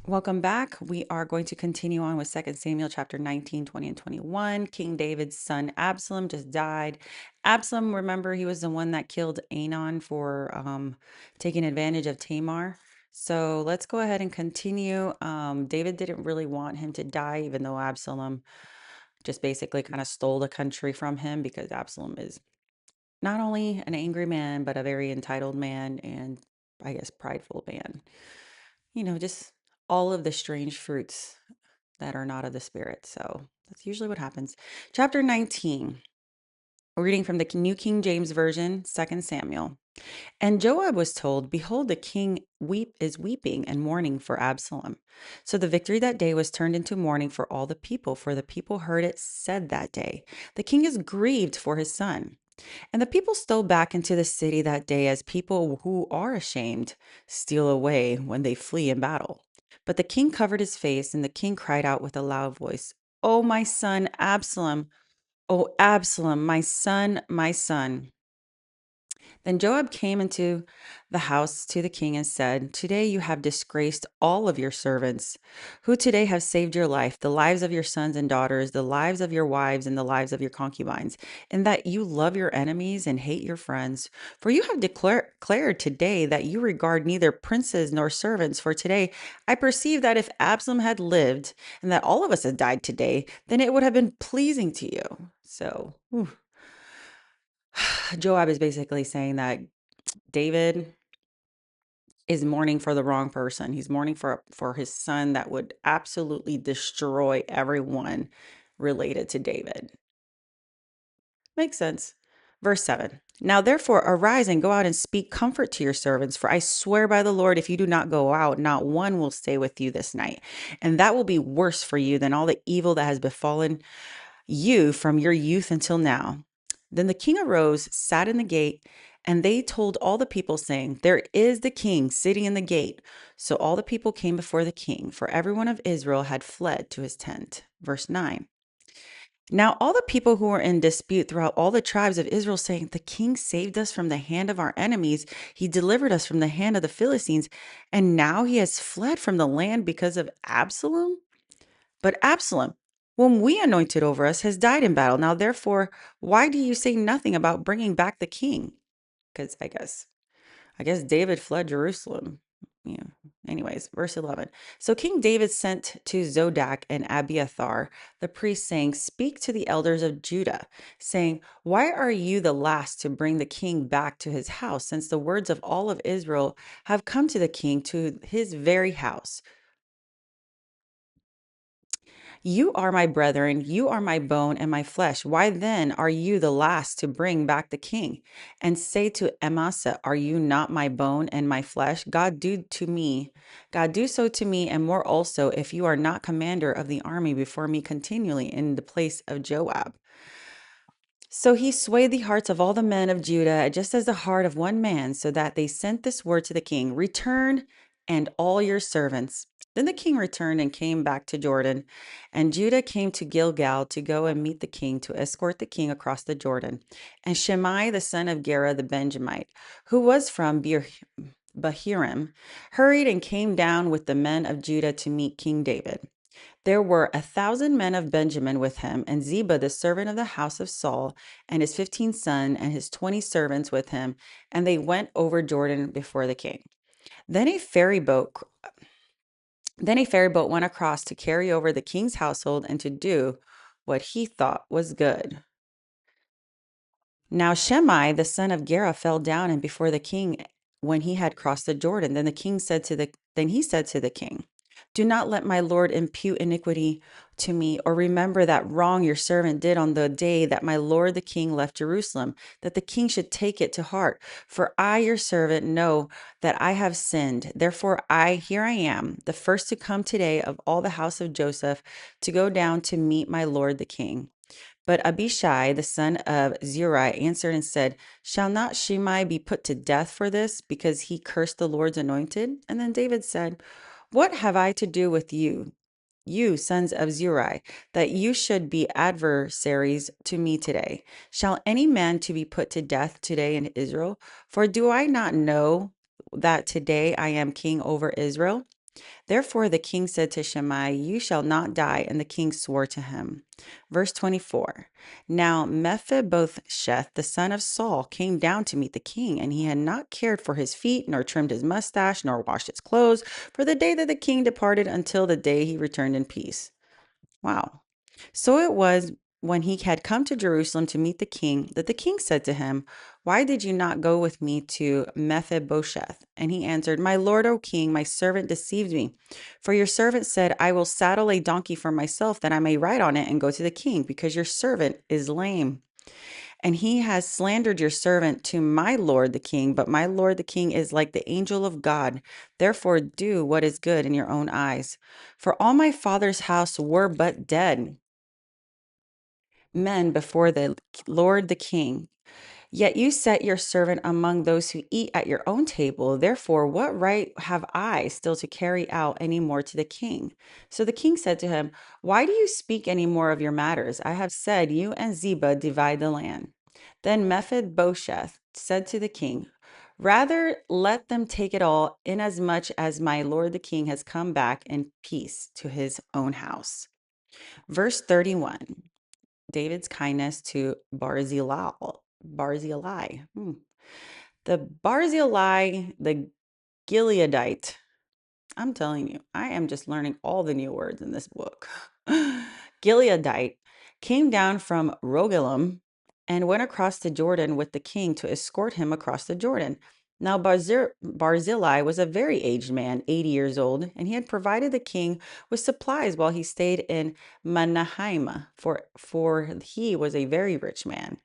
Welcome back. We are going to continue on with 2 Samuel chapter 19, 20, and 21. King David's son Absalom just died. Absalom, remember, he was the one that killed Anon for taking advantage of Tamar. So let's go ahead and continue. David didn't really want him to die, even though Absalom just basically kind of stole the country from him, because Absalom is not only an angry man, but a very entitled man and I guess prideful man. Just all of the strange fruits that are not of the spirit. So that's usually what happens. Chapter 19, reading from the New King James Version, 2 Samuel. And Joab was told, Behold, the king is weeping and mourning for Absalom. So the victory that day was turned into mourning for all the people, for the people heard it said that day, The king is grieved for his son. And the people stole back into the city that day as people who are ashamed steal away when they flee in battle. But the king covered his face, and the king cried out with a loud voice, Oh, my son, Absalom! Oh, Absalom, my son, my son. Then Joab came into the house to the king and said, Today you have disgraced all of your servants, who today have saved your life, the lives of your sons and daughters, the lives of your wives, and the lives of your concubines, in that you love your enemies and hate your friends. For you have declared today that you regard neither princes nor servants. For today I perceive that if Absalom had lived, and that all of us had died today, then it would have been pleasing to you. So, Joab is basically saying that David is mourning for the wrong person. He's mourning for his son that would absolutely destroy everyone related to David. Makes sense. Verse 7. Now therefore arise and go out and speak comfort to your servants, for I swear by the Lord, if you do not go out, not one will stay with you this night. And that will be worse for you than all the evil that has befallen you from your youth until now. Then the king arose, sat in the gate, and they told all the people, saying, There is the king sitting in the gate. So all the people came before the king, for everyone of Israel had fled to his tent. Verse 9. Now all the people who were in dispute throughout all the tribes of Israel, saying, The king saved us from the hand of our enemies. He delivered us from the hand of the Philistines, and now he has fled from the land because of Absalom. But Absalom, whom we anointed over us, has died in battle. Now, therefore, why do you say nothing about bringing back the king? Because I guess David fled Jerusalem. Yeah. Anyways, verse 11. So King David sent to Zodak and Abiathar, the priests, saying, Speak to the elders of Judah, saying, Why are you the last to bring the king back to his house, since the words of all of Israel have come to the king to his very house? You are my brethren, you are my bone and my flesh. Why then are you the last to bring back the king? And say to Amasa, Are you not my bone and my flesh? God do so to me, and more also, if you are not commander of the army before me continually in the place of Joab. So he swayed the hearts of all the men of Judah, just as the heart of one man, so that they sent this word to the king, Return and all your servants. Then the king returned and came back to Jordan, and Judah came to Gilgal to go and meet the king, to escort the king across the Jordan. And Shimei, the son of Gera the Benjamite, who was from Bahirim, hurried and came down with the men of Judah to meet King David. There were 1,000 men of Benjamin with him, and Ziba, the servant of the house of Saul, and his 15 sons and his 20 servants with him, and they went over Jordan before the king. Then a ferry boat then a ferry boat went across to carry over the king's household and to do what he thought was good. Now Shimei, the son of Gera, fell down and before the king when he had crossed the Jordan. Then he said to the king, Do not let my lord impute iniquity to me, or remember that wrong your servant did on the day that my lord the king left Jerusalem, that the king should take it to heart. For I, your servant, know that I have sinned. Therefore here I am, the first to come today of all the house of Joseph, to go down to meet my lord the king. But Abishai, the son of Zeruiah, answered and said, Shall not Shimei be put to death for this, because he cursed the Lord's anointed? And then David said, What have I to do with you sons of Zeruiah, that you should be adversaries to me today? Shall any man to be put to death today in Israel? For do I not know that today I am king over Israel? Therefore the king said to Shimei, "You shall not die." And the king swore to him. Verse 24. Now Mephibosheth, the son of Saul, came down to meet the king, and he had not cared for his feet, nor trimmed his mustache, nor washed his clothes, for the day that the king departed until the day he returned in peace. Wow. So it was when he had come to Jerusalem to meet the king that the king said to him, "Why did you not go with me to Mephibosheth?" And he answered, "My lord, O king, my servant deceived me. For your servant said, I will saddle a donkey for myself that I may ride on it and go to the king, because your servant is lame. And he has slandered your servant to my lord the king, but my lord the king is like the angel of God. Therefore do what is good in your own eyes. For all my father's house were but dead men before the Lord the king. Yet you set your servant among those who eat at your own table. Therefore, what right have I still to carry out any more to the king?" So the king said to him, "Why do you speak any more of your matters? I have said, you and Ziba divide the land." Then Mephibosheth said to the king, "Rather let them take it all, inasmuch as my lord the king has come back in peace to his own house." Verse 31. David's kindness to Barzillai. Barzillai. The Barzillai, the Gileadite. I'm telling you, I am just learning all the new words in this book. Gileadite came down from Rogelim and went across the Jordan with the king to escort him across the Jordan. Now Barzillai was a very aged man, 80 years old, and he had provided the king with supplies while he stayed in Mahanaim, for he was a very rich man.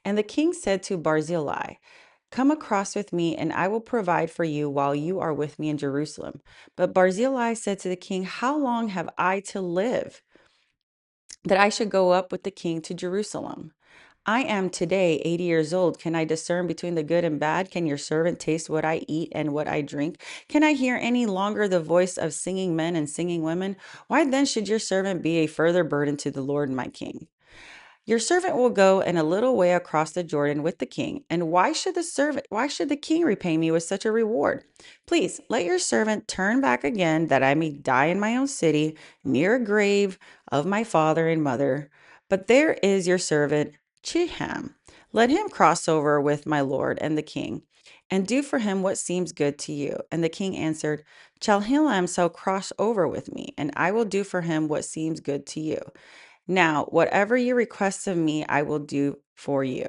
And the king said to Barzillai, "Come across with me, and I will provide for you while you are with me in Jerusalem." But Barzillai said to the king, "How long have I to live, that I should go up with the king to Jerusalem? I am today 80 years old. Can I discern between the good and bad? Can your servant taste what I eat and what I drink? Can I hear any longer the voice of singing men and singing women? Why then should your servant be a further burden to the Lord my king? Your servant will go and a little way across the Jordan with the king. And why should the king repay me with such a reward? Please let your servant turn back again, that I may die in my own city, near a grave of my father and mother. But there is your servant Chiham. Let him cross over with my lord and the king, and do for him what seems good to you." And the king answered, "Chalhilam shall cross over with me, and I will do for him what seems good to you. Now, whatever you request of me, I will do for you."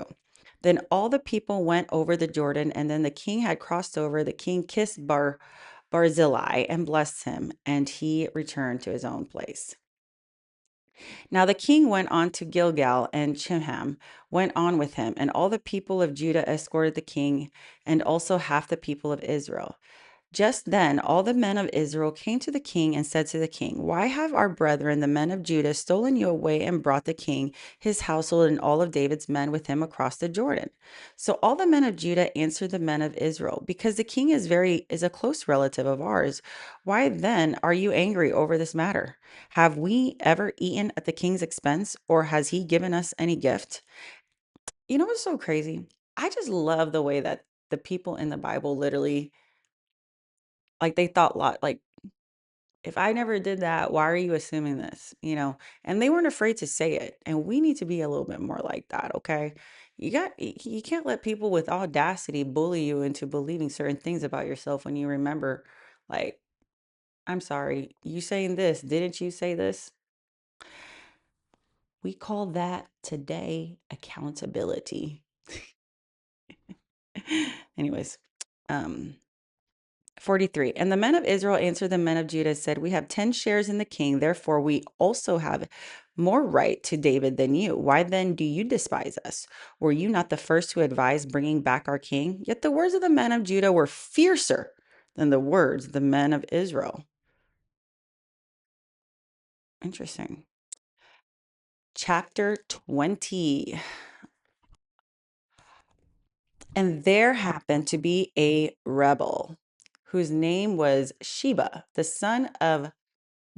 Then all the people went over the Jordan, and then the king had crossed over. The king kissed Barzillai and blessed him, and he returned to his own place. Now the king went on to Gilgal, and Chimham went on with him, and all the people of Judah escorted the king, and also half the people of Israel. Just then all the men of Israel came to the king and said to the king, "Why have our brethren, the men of Judah, stolen you away and brought the king, his household, and all of David's men with him across the Jordan?" So all the men of Judah answered the men of Israel, "Because the king is a close relative of ours. Why then are you angry over this matter? Have we ever eaten at the king's expense, or has he given us any gift?" You know what's so crazy? I just love the way that the people in the Bible literally, like, they thought lot like, if I never did that, why are you assuming this? And they weren't afraid to say it. And we need to be a little bit more like that, okay? You can't let people with audacity bully you into believing certain things about yourself when you remember, like, I'm sorry, you saying this, didn't you say this? We call that today accountability. Anyways, um 43. And the men of Israel answered the men of Judah, said, "We have 10 shares in the king. Therefore, we also have more right to David than you. Why then do you despise us? Were you not the first who advised bringing back our king?" Yet the words of the men of Judah were fiercer than the words of the men of Israel. Interesting. Chapter 20. And there happened to be a rebel whose name was Sheba, the son of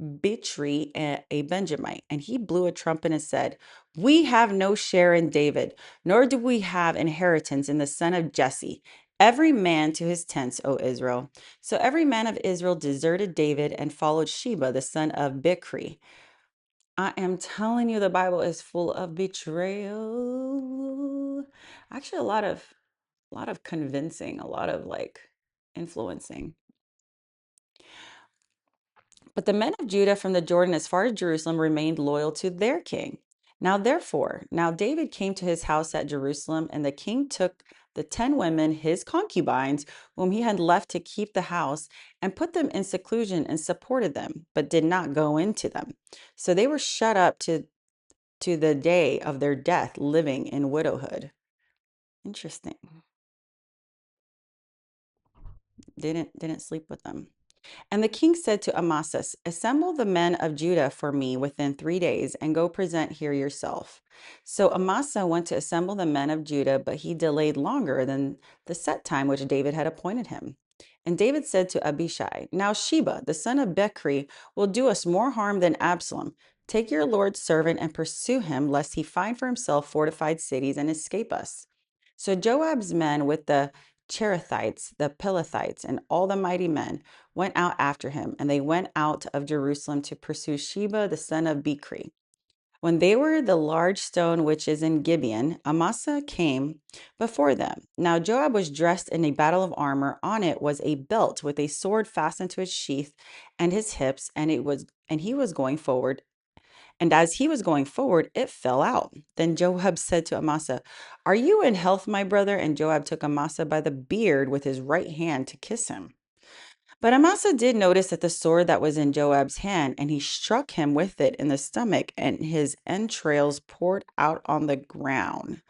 Bichri, a Benjamite, and he blew a trumpet and said, "We have no share in David, nor do we have inheritance in the son of Jesse. Every man to his tents, O Israel. So every man of Israel deserted David and followed Sheba, the son of Bichri. I am telling you, the Bible is full of betrayal. Actually, a lot of convincing, a lot of like influencing. But the men of Judah from the Jordan as far as Jerusalem remained loyal to their king. Now David came to his house at Jerusalem, and the king took the 10 women, his concubines, whom he had left to keep the house, and put them in seclusion and supported them, but did not go into them. So they were shut up to the day of their death, living in widowhood. Interesting. Didn't sleep with them. And the king said to Amasa, assemble the men of Judah for me within 3 days, and go present here yourself. So Amasa went to assemble the men of Judah, but he delayed longer than the set time which David had appointed him. And David said to Abishai, now Sheba, the son of Bechri, will do us more harm than Absalom. Take your Lord's servant and pursue him, lest he find for himself fortified cities and escape us. So Joab's men with the Cherethites, the Pelethites, and all the mighty men went out after him, and they went out of Jerusalem to pursue Sheba, the son of Bichri. When they were the large stone which is in Gibeon, Amasa came before them. Now Joab was dressed in a battle of armor. On it was a belt with a sword fastened to its sheath and his hips, and he was going forward. And as he was going forward, it fell out. Then Joab said to Amasa, are you in health, my brother? And Joab took Amasa by the beard with his right hand to kiss him. But Amasa did notice that the sword that was in Joab's hand, and he struck him with it in the stomach, and his entrails poured out on the ground.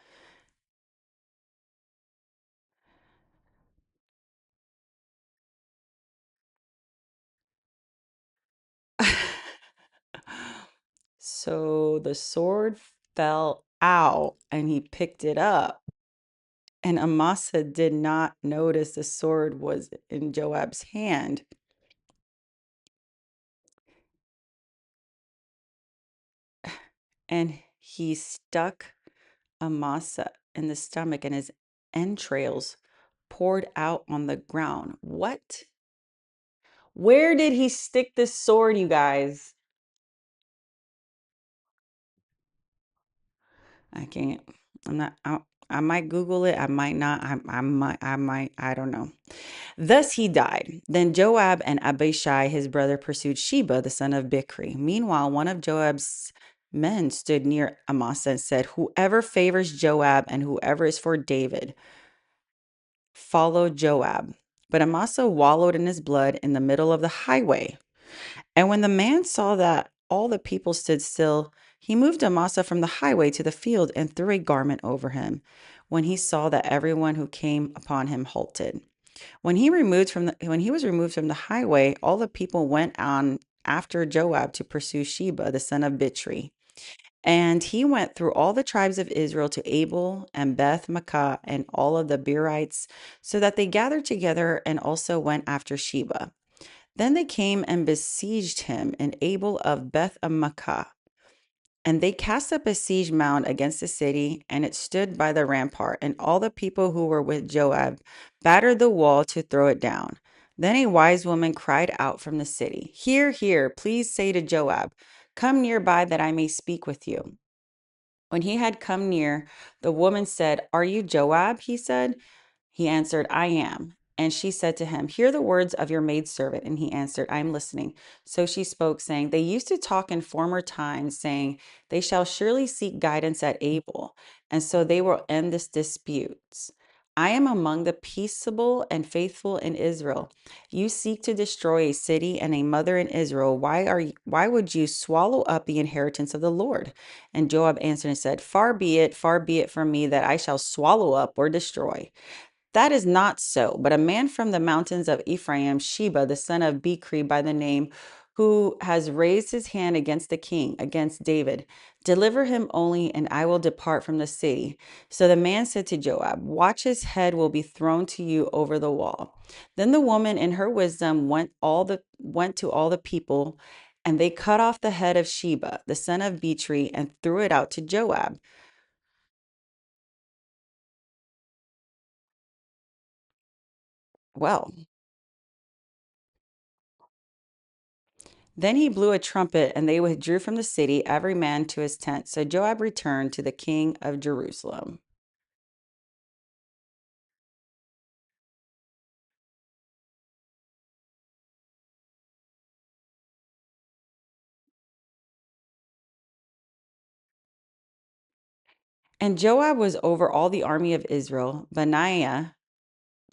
So the sword fell out, and he picked it up. And Amasa did not notice the sword was in Joab's hand. And he stuck Amasa in the stomach, and his entrails poured out on the ground. What? Where did he stick this sword, you guys? I can't. I'm not. I might Google it. I might not. I might. I might. I don't know. Thus he died. Then Joab and Abishai, his brother, pursued Sheba, the son of Bichri. Meanwhile, one of Joab's men stood near Amasa and said, whoever favors Joab and whoever is for David, follow Joab. But Amasa wallowed in his blood in the middle of the highway. And when the man saw that all the people stood still, he moved Amasa from the highway to the field and threw a garment over him. When he saw that everyone who came upon him halted. When he was removed from the highway, all the people went on after Joab to pursue Sheba, the son of Bichri. And he went through all the tribes of Israel to Abel and Beth Makkah and all of the Berites, so that they gathered together and also went after Sheba. Then they came and besieged him in Abel of Beth Makkah. And they cast up a siege mound against the city, and it stood by the rampart. And all the people who were with Joab battered the wall to throw it down. Then a wise woman cried out from the city, hear, hear, please say to Joab, come nearby that I may speak with you. When he had come near, the woman said, are you Joab? He said. He answered, I am. And she said to him, hear the words of your maidservant. And he answered, I am listening. So she spoke, saying, they used to talk in former times, saying, they shall surely seek guidance at Abel, and so they will end this dispute. I am among the peaceable and faithful in Israel. You seek to destroy a city and a mother in Israel. Why would you swallow up the inheritance of the Lord? And Joab answered and said, far be it from me that I shall swallow up or destroy. That is not so, but a man from the mountains of Ephraim, Sheba, the son of Bichri by the name, who has raised his hand against the king, against David. Deliver him only, and I will depart from the city. So the man said to Joab, watch, his head will be thrown to you over the wall. Then the woman in her wisdom went to all the people, and they cut off the head of Sheba, the son of Bichri, and threw it out to Joab. Well, then he blew a trumpet, and they withdrew from the city, every man to his tent. So Joab returned to the king of Jerusalem. And Joab was over all the army of Israel. Benaiah,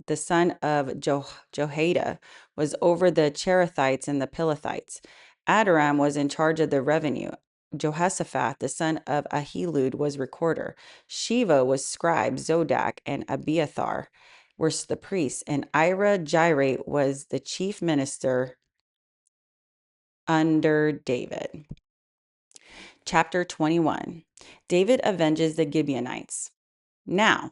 the son of Jehoiada, was over the Cherethites and the Pelethites. Adoram was in charge of the revenue. Jehoshaphat, the son of Ahilud, was recorder. Sheva was scribe. Zodak and Abiathar were the priests. And Ira Jireh was the chief minister under David. Chapter 21. David avenges the Gibeonites. Now,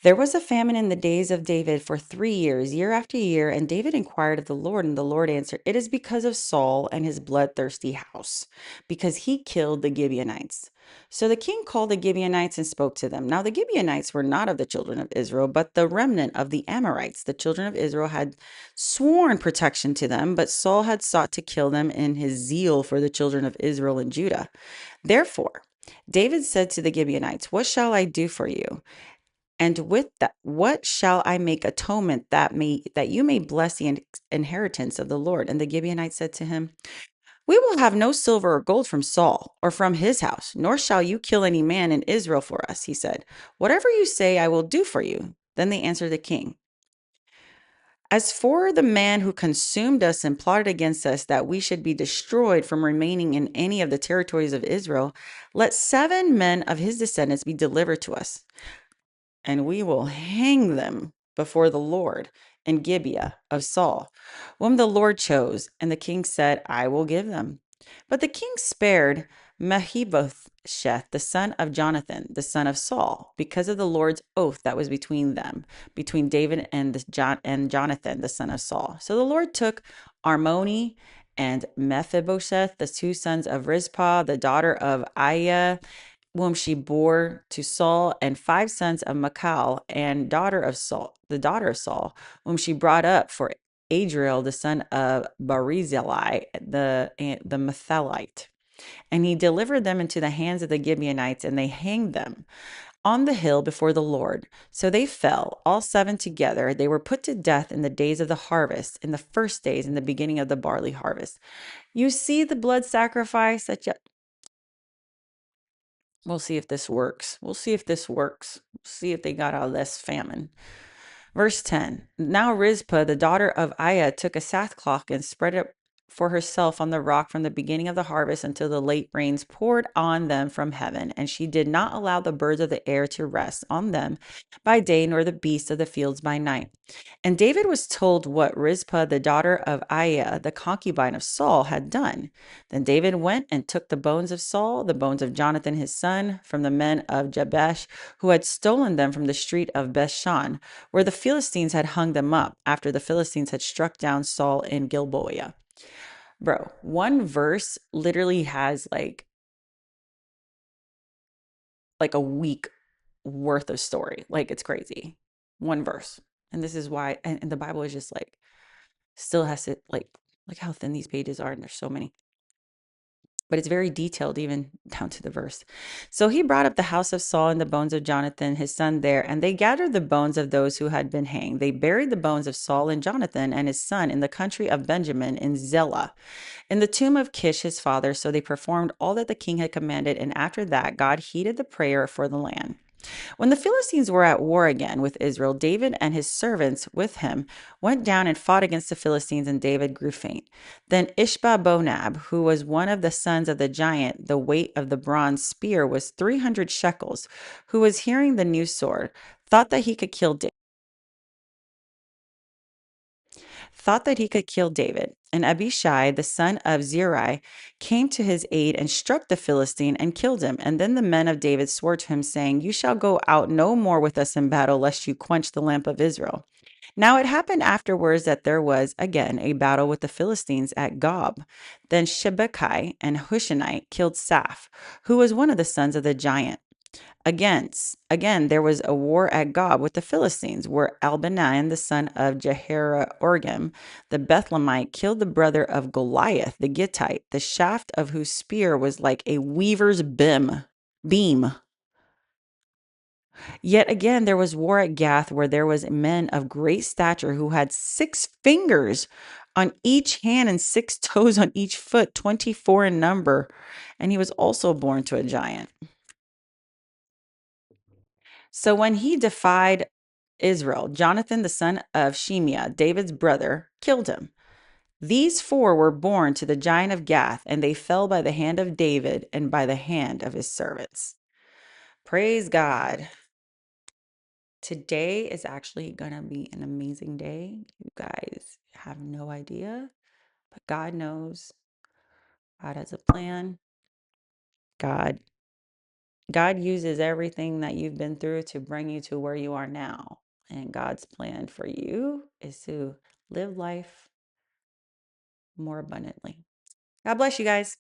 there was a famine in the days of David for 3 years, year after year, and David inquired of the Lord, and the Lord answered, "It is because of Saul and his bloodthirsty house, because he killed the Gibeonites." So the king called the Gibeonites and spoke to them. Now the Gibeonites were not of the children of Israel, but the remnant of the Amorites. The children of Israel had sworn protection to them, but Saul had sought to kill them in his zeal for the children of Israel and Judah. Therefore, David said to the Gibeonites, "What shall I do for you? And with that, what shall I make atonement that you may bless the inheritance of the Lord?" And the Gibeonites said to him, "We will have no silver or gold from Saul or from his house, nor shall you kill any man in Israel for us." He said, "Whatever you say, I will do for you." Then they answered the king, "As for the man who consumed us and plotted against us that we should be destroyed from remaining in any of the territories of Israel, let 7 men of his descendants be delivered to us, and we will hang them before the Lord in Gibeah of Saul, whom the Lord chose." And the king said, "I will give them." But the king spared Mephibosheth, the son of Jonathan, the son of Saul, because of the Lord's oath that was between them, between David and Jonathan, the son of Saul. So the Lord took Armoni and Mephibosheth, the 2 sons of Rizpah, the daughter of Aiah, whom she bore to Saul, and 5 sons of Michal, and daughter of Saul, the daughter of Saul, whom she brought up for Adriel, the son of Barzillai, the Methelite. And he delivered them into the hands of the Gibeonites, and they hanged them on the hill before the Lord. So they fell, all 7 together. They were put to death in the days of the harvest, in the first days, in the beginning of the barley harvest. You see the blood sacrifice that we'll see if this works. We'll see if this works. See if they got out of this famine. Verse 10. Now Rizpah, the daughter of Aiah, took a sackcloth and spread it for herself on the rock from the beginning of the harvest until the late rains poured on them from heaven. And she did not allow the birds of the air to rest on them by day, nor the beasts of the fields by night. And David was told what Rizpah, the daughter of Aiah, the concubine of Saul, had done. Then David went and took the bones of Saul, the bones of Jonathan his son, from the men of Jabesh, who had stolen them from the street of Bethshan, where the Philistines had hung them up after the Philistines had struck down Saul in Gilboa. Bro, one verse literally has like a week worth of story. Like it's crazy. One verse. And this is why and the Bible is just like still has to like look how thin these pages are, and there's so many. But it's very detailed, even down to the verse. So he brought up the house of Saul and the bones of Jonathan, his son, there, and they gathered the bones of those who had been hanged. They buried the bones of Saul and Jonathan and his son in the country of Benjamin in Zelah, in the tomb of Kish his father. So they performed all that the king had commanded, and after that God heeded the prayer for the land. When the Philistines were at war again with Israel, David and his servants with him went down and fought against the Philistines, and David grew faint. Then Ishba-bonab, who was one of the sons of the giant, the weight of the bronze spear was 300 shekels, who was hearing the new sword, thought that he could kill David. And Abishai, the son of Zeruiah, came to his aid and struck the Philistine and killed him. And then the men of David swore to him, saying, "You shall go out no more with us in battle, lest you quench the lamp of Israel." Now it happened afterwards that there was again a battle with the Philistines at Gob. Then Shebekah and Hushai killed Saph, who was one of the sons of the giant. Again, there was a war at Gob with the Philistines, where Albanian, the son of Jehoram, the Bethlehemite, killed the brother of Goliath, the Gittite, the shaft of whose spear was like a weaver's beam. Yet again, there was war at Gath, where there was men of great stature who had 6 fingers on each hand and 6 toes on each foot, 24 in number. And he was also born to a giant. So when he defied Israel, Jonathan, the son of Shimei, David's brother, killed him. These 4 were born to the giant of Gath, and they fell by the hand of David and by the hand of his servants. Praise God. Today is actually going to be an amazing day. You guys have no idea, but God knows. God has a plan. God God uses everything that you've been through to bring you to where you are now. And God's plan for you is to live life more abundantly. God bless you guys.